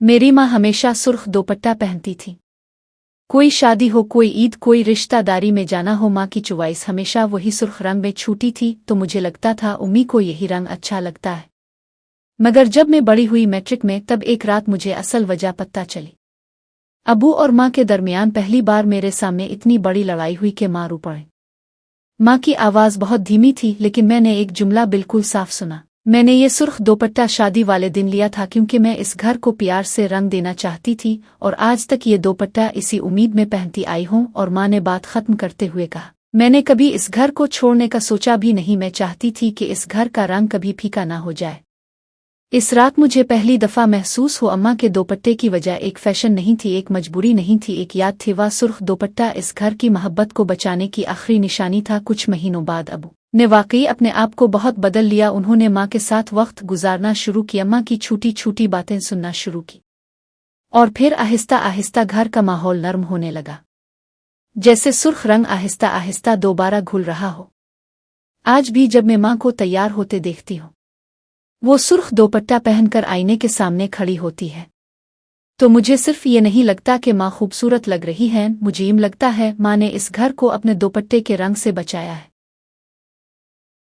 मेरी माँ हमेशा सुर्ख दोपट्टा पहनती थी। कोई शादी हो, कोई ईद, कोई रिश्तेदारी में जाना हो, माँ की चॉइस हमेशा वही सुर्ख रंग में छूटी थी, तो मुझे लगता था उम्मी को यही रंग अच्छा लगता है। मगर जब मैं बड़ी हुई मैट्रिक में, तब एक रात मुझे असल वजह पता चली। अबू और माँ के दरमियान पहली बार मेरे सामने इतनी बड़ी लड़ाई हुई कि माँ रो पड़े। माँ की आवाज़ बहुत धीमी थी, लेकिन मैंने एक जुमला बिल्कुल साफ सुना। मैंने ये सुर्ख दोपट्टा शादी वाले दिन लिया था क्योंकि मैं इस घर को प्यार से रंग देना चाहती थी, और आज तक ये दोपट्टा इसी उम्मीद में पहनती आई हूँ। और माँ ने बात खत्म करते हुए कहा, मैंने कभी इस घर को छोड़ने का सोचा भी नहीं। मैं चाहती थी कि इस घर का रंग कभी फीका ना हो जाए। इस रात मुझे पहली दफ़ा महसूस हो अम्मा के दोपट्टे की वजह एक फैशन नहीं थी, एक मजबूरी नहीं थी, एक याद थी। वह सुर्ख दोपट्टा इस घर की मोहब्बत को बचाने की आखिरी निशानी था। कुछ महीनों बाद अबू ने वाकई अपने आप को बहुत बदल लिया। उन्होंने माँ के साथ वक्त गुजारना शुरू किया, माँ की छोटी छोटी बातें सुनना शुरू की, और फिर आहिस्ता आहिस्ता घर का माहौल नर्म होने लगा, जैसे सुर्ख रंग आहिस्ता आहिस्ता दोबारा घुल रहा हो। आज भी जब मैं माँ को तैयार होते देखती हूँ, वो सुर्ख दोपट्टा पहनकर आईने के सामने खड़ी होती है, तो मुझे सिर्फ ये नहीं लगता कि माँ खूबसूरत लग रही है, मुझे लगता है माँ ने इस घर को अपने दोपट्टे के रंग से बचाया है।